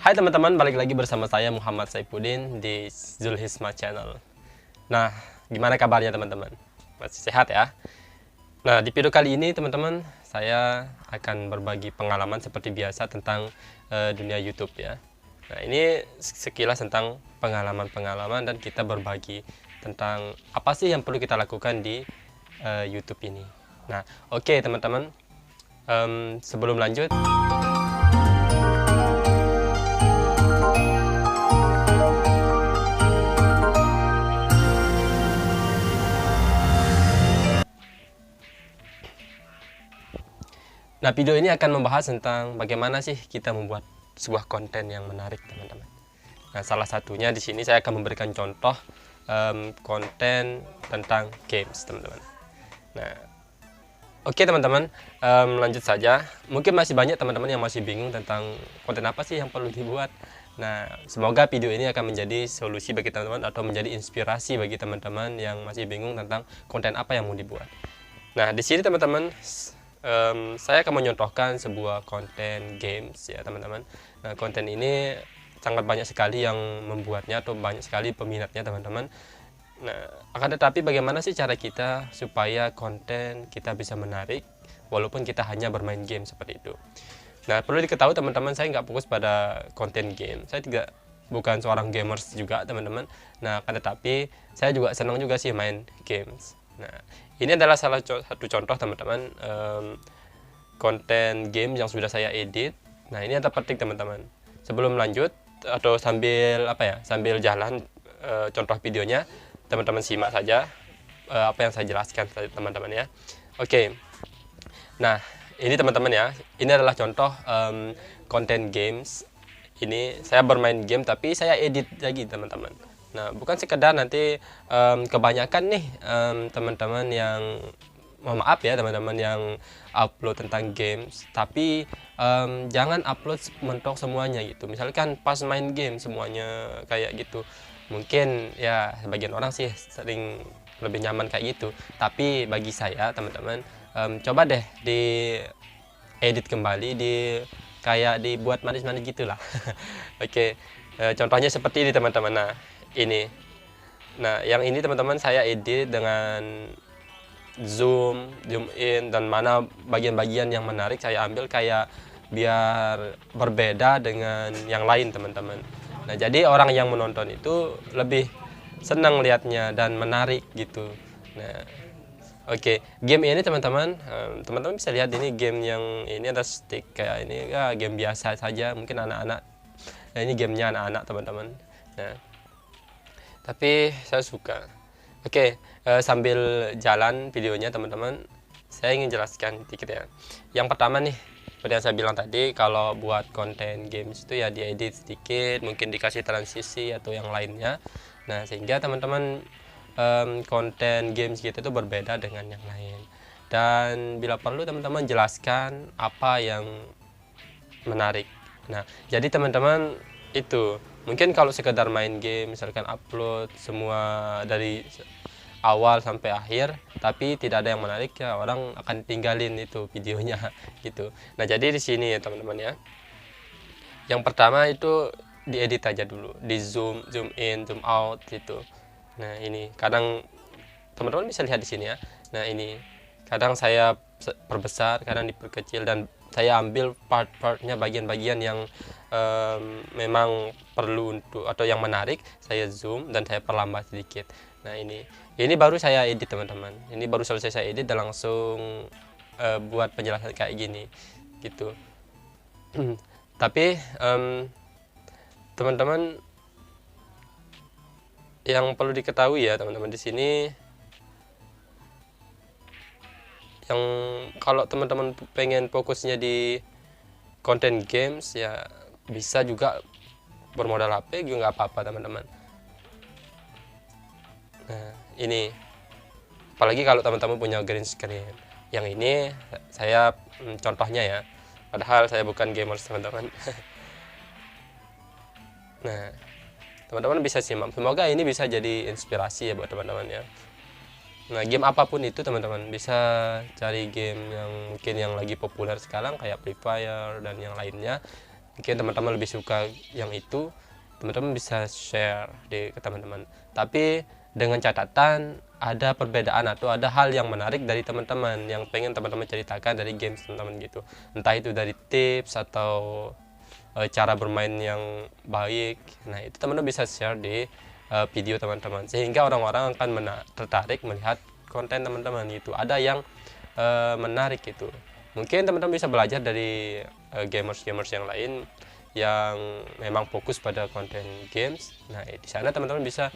Hai teman-teman, balik lagi bersama saya Muhammad Saifuddin di Zulhisma Channel. Nah, gimana kabarnya teman-teman? Masih sehat ya? Nah, di video kali ini teman-teman, saya akan berbagi pengalaman seperti biasa tentang dunia YouTube ya. Nah, ini sekilas tentang pengalaman-pengalaman dan kita berbagi tentang apa sih yang perlu kita lakukan di YouTube ini. Nah, oke teman-teman, sebelum lanjut, nah, video ini akan membahas tentang bagaimana sih kita membuat sebuah konten yang menarik, teman-teman. Nah, salah satunya di sini saya akan memberikan contoh konten tentang games, teman-teman. Nah, oke teman-teman, lanjut saja. Mungkin masih banyak teman-teman yang masih bingung tentang konten apa sih yang perlu dibuat. Nah, semoga video ini akan menjadi solusi bagi teman-teman atau menjadi inspirasi bagi teman-teman yang masih bingung tentang konten apa yang mau dibuat. Nah, di sini teman-teman, saya akan menyontohkan sebuah konten games ya teman-teman. Nah, konten ini sangat banyak sekali yang membuatnya atau banyak sekali peminatnya teman-teman. Nah, akan tetapi bagaimana sih cara kita supaya konten kita bisa menarik walaupun kita hanya bermain game seperti itu. Nah, perlu diketahui teman-teman, saya nggak fokus pada konten game. Saya bukan seorang gamers juga teman-teman. Nah, akan tetapi saya juga senang juga sih main games. Nah, ini adalah salah satu contoh teman-teman, konten game yang sudah saya edit. Nah, ini yang terpenting teman-teman. Sebelum lanjut atau sambil sambil jalan contoh videonya, teman-teman simak saja apa yang saya jelaskan teman-teman ya. Oke. Nah, ini teman-teman ya, ini adalah contoh konten games. Ini saya bermain game tapi saya edit lagi teman-teman. Nah, bukan sekedar nanti kebanyakan nih teman-teman yang, mohon maaf ya teman-teman yang upload tentang games, tapi jangan upload mentok semuanya gitu. Misalkan pas main game semuanya kayak gitu, mungkin ya sebagian orang sih sering lebih nyaman kayak gitu. Tapi bagi saya teman-teman, coba deh di edit kembali, kayak dibuat manis-manis gitulah. Oke, contohnya seperti ini teman-teman. Nah, yang ini teman-teman saya edit dengan zoom in, dan mana bagian-bagian yang menarik saya ambil kayak biar berbeda dengan yang lain teman-teman. Nah, jadi orang yang menonton itu lebih senang lihatnya dan menarik gitu. Nah, oke, game ini teman-teman, teman-teman bisa lihat ini game yang ini ada stick kayak ini ya, game biasa saja mungkin anak-anak. Nah, ini gamenya anak-anak teman-teman. Nah, tapi saya suka. Oke, sambil jalan videonya teman-teman, saya ingin jelaskan dikit ya. Yang pertama nih, seperti yang saya bilang tadi, kalau buat konten games itu ya diedit sedikit, mungkin dikasih transisi atau yang lainnya. Nah, sehingga teman-teman konten games kita itu berbeda dengan yang lain. Dan bila perlu teman-teman jelaskan apa yang menarik. Nah, jadi teman-teman itu mungkin kalau sekedar main game, misalkan upload semua dari awal sampai akhir tapi tidak ada yang menarik, ya orang akan tinggalin itu videonya gitu. Nah, jadi di sini ya teman-teman ya, yang pertama itu diedit aja dulu, di zoom in, zoom out gitu. Nah, ini kadang teman-teman bisa lihat di sini ya. Nah, ini kadang saya perbesar, kadang diperkecil, dan saya ambil part-partnya, bagian-bagian yang memang perlu untuk atau yang menarik, saya zoom dan saya perlambat sedikit. Nah, ini baru saya edit teman-teman. Ini baru selesai saya edit dan langsung buat penjelasan kayak gini gitu. Tapi teman-teman, yang perlu diketahui ya teman-teman di sini, yang kalau teman-teman pengen fokusnya di konten games ya bisa juga bermodal HP juga nggak apa-apa teman-teman. Nah, ini apalagi kalau teman-teman punya green screen. Yang ini saya contohnya ya, padahal saya bukan gamers teman-teman. Nah, teman-teman bisa simak, semoga ini bisa jadi inspirasi ya buat teman-teman ya. Nah, game apapun itu teman-teman bisa cari game yang mungkin yang lagi populer sekarang kayak Free Fire dan yang lainnya. mungkin teman-teman lebih suka yang itu, teman-teman bisa share ke teman-teman. Tapi dengan catatan ada perbedaan atau ada hal yang menarik dari teman-teman yang pengen teman-teman ceritakan dari games teman-teman gitu, entah itu dari tips atau cara bermain yang baik. Nah itu teman-teman bisa share di video teman-teman, sehingga orang-orang akan tertarik melihat konten teman-teman gitu. Ada yang menarik gitu. Mungkin teman-teman bisa belajar dari gamers-gamers yang lain yang memang fokus pada konten games. Nah di sana teman-teman bisa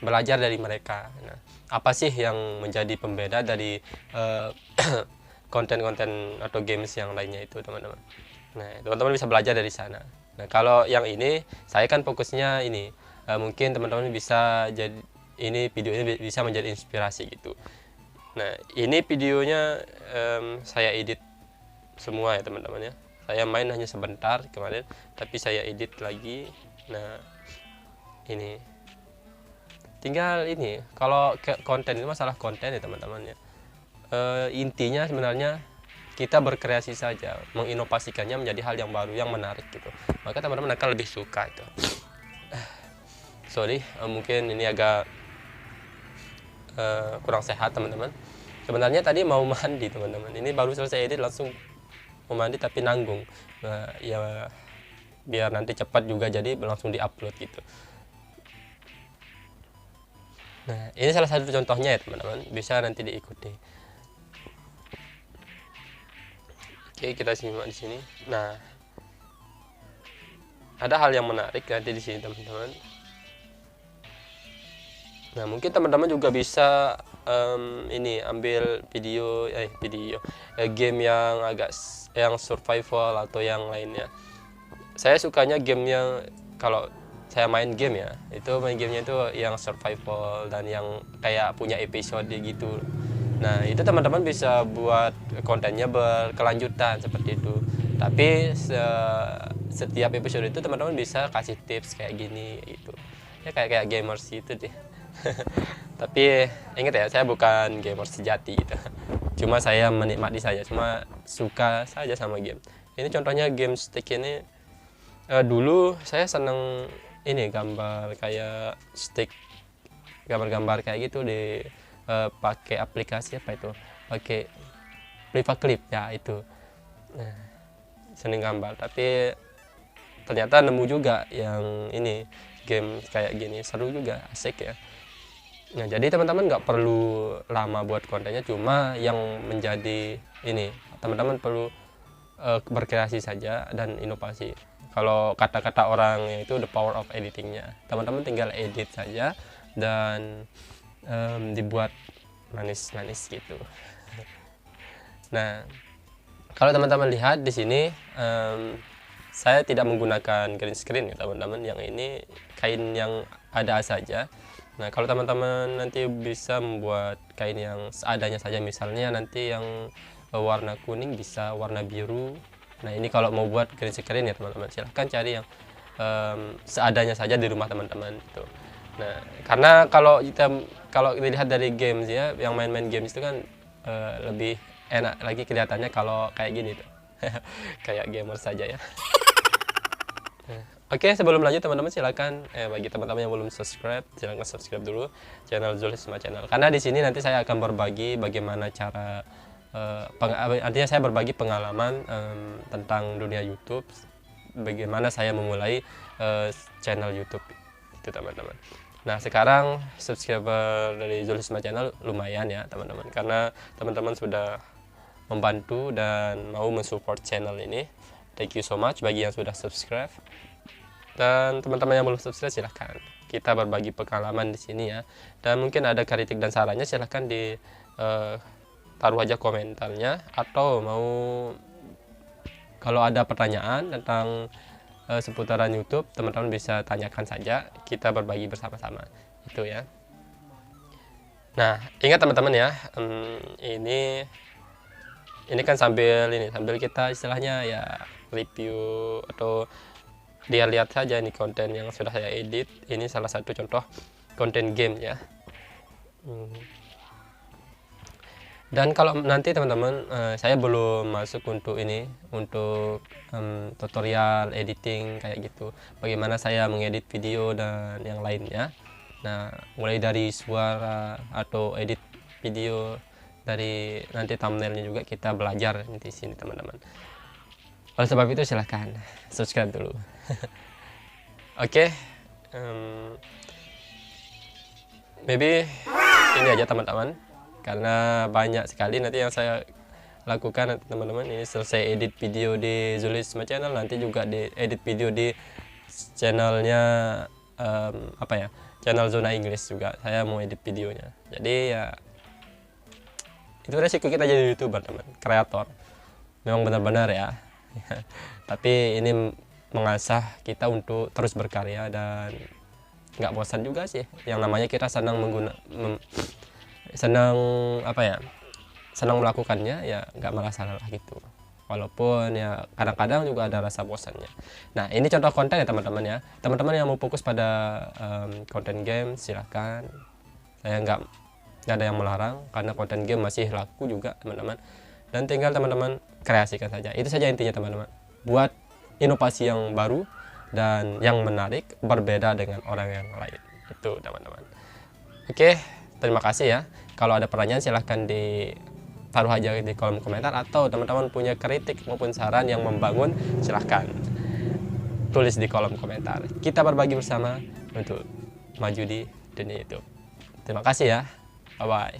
belajar dari mereka. Nah, apa sih yang menjadi pembeda dari konten-konten atau games yang lainnya itu teman-teman. Nah teman-teman bisa belajar dari sana. Nah kalau yang ini saya kan fokusnya ini, mungkin teman-teman bisa jadi video ini bisa menjadi inspirasi gitu. Nah ini videonya saya edit semua ya teman-teman ya. Saya main hanya sebentar kemarin, tapi saya edit lagi. Nah ini tinggal ini, kalau konten itu masalah konten ya teman-teman ya. Intinya sebenarnya kita berkreasi saja, menginovasikannya menjadi hal yang baru, yang menarik gitu. Maka teman-teman akan lebih suka itu. Sorry, mungkin ini agak kurang sehat teman-teman. Sebenarnya tadi mau mandi teman-teman, ini baru selesai edit langsung mau mandi tapi nanggung. Nah, ya biar nanti cepat juga jadi langsung diupload gitu. Nah ini salah satu contohnya ya teman-teman, bisa nanti diikuti. Oke, kita simak di sini. Nah ada hal yang menarik nanti di sini teman-teman. Nah mungkin teman-teman juga bisa ini ambil video game yang yang survival atau yang lainnya. Saya sukanya game yang, kalau saya main game ya, itu main gamenya itu yang survival dan yang kayak punya episode gitu. Nah itu teman-teman bisa buat kontennya berkelanjutan seperti itu. Tapi setiap episode itu teman-teman bisa kasih tips kayak gini gitu ya, kayak gamers gitu deh. Tapi ingat ya, saya bukan gamer sejati gitu. Cuma saya menikmati saja, cuma suka saja sama game. Ini contohnya game stick ini. Dulu saya seneng ini gambar kayak stick, gambar-gambar kayak gitu di pakai aplikasi apa itu, pakai Clip ya itu. Nah, seneng gambar, tapi ternyata nemu juga yang ini game kayak gini, seru juga, asik ya. Nah jadi teman-teman nggak perlu lama buat kontennya, cuma yang menjadi ini teman-teman perlu berkreasi saja dan inovasi. Kalau kata-kata orang itu the power of editingnya, teman-teman tinggal edit saja dan dibuat manis-manis gitu. Nah kalau teman-teman lihat di sini, saya tidak menggunakan green screen ya teman-teman, yang ini kain yang ada saja. Nah kalau teman-teman nanti bisa membuat kain yang seadanya saja, misalnya nanti yang warna kuning bisa warna biru. Nah ini kalau mau buat green screen ya teman-teman, silahkan cari yang seadanya saja di rumah teman-teman gitu. Nah karena kalau dilihat dari games ya, yang main-main games itu kan lebih enak lagi kelihatannya kalau kayak gini tuh. Kayak gamer saja ya. Oke, sebelum lanjut teman-teman silakan bagi teman-teman yang belum subscribe, silakan subscribe dulu channel Zulhisma Channel. Karena di sini nanti saya akan berbagi bagaimana cara artinya saya berbagi pengalaman tentang dunia YouTube, bagaimana saya memulai channel YouTube itu teman-teman. Nah sekarang subscriber dari Zulhisma Channel lumayan ya teman-teman, karena teman-teman sudah membantu dan mau mensupport channel ini. Thank you so much bagi yang sudah subscribe, dan teman-teman yang belum subscribe silahkan kita berbagi pengalaman di sini ya. Dan mungkin ada kritik dan sarannya silahkan di taruh aja komentarnya, atau mau kalau ada pertanyaan tentang seputaran YouTube teman-teman bisa tanyakan saja, kita berbagi bersama-sama itu ya. Nah ingat teman-teman ya, ini kan sambil kita istilahnya ya review atau dia lihat saja nih konten yang sudah saya edit. Ini salah satu contoh konten game ya. Dan kalau nanti teman-teman, saya belum masuk untuk ini, untuk tutorial editing kayak gitu, bagaimana saya mengedit video dan yang lainnya. Nah, mulai dari suara atau edit video, dari nanti thumbnailnya juga kita belajar di sini teman-teman. Oleh sebab itu silahkan subscribe dulu. Oke, maybe ini aja teman-teman, karena banyak sekali nanti yang saya lakukan teman-teman. Ini selesai edit video di Zulisma Channel, nanti juga di edit video di channelnya apa ya, channel Zona Inggris juga saya mau edit videonya. Jadi ya itu resiko kita jadi YouTuber teman, kreator memang benar-benar ya. Tapi ini mengasah kita untuk terus berkarya dan nggak bosan juga sih. Yang namanya kita senang senang apa ya, senang melakukannya ya, nggak merasa lelah gitu. Walaupun ya kadang-kadang juga ada rasa bosannya. Nah, ini contoh konten ya teman-teman ya. Teman-teman yang mau fokus pada konten game silahkan. Saya nggak ada yang melarang, karena konten game masih laku juga teman-teman. Dan tinggal teman-teman kreasikan saja. Itu saja intinya teman-teman. Buat inovasi yang baru dan yang menarik, berbeda dengan orang yang lain. Itu teman-teman. Oke, terima kasih ya. Kalau ada pertanyaan silahkan taruh aja di kolom komentar, atau teman-teman punya kritik maupun saran yang membangun silahkan tulis di kolom komentar. Kita berbagi bersama untuk maju di dunia YouTube. Terima kasih ya. Bye bye.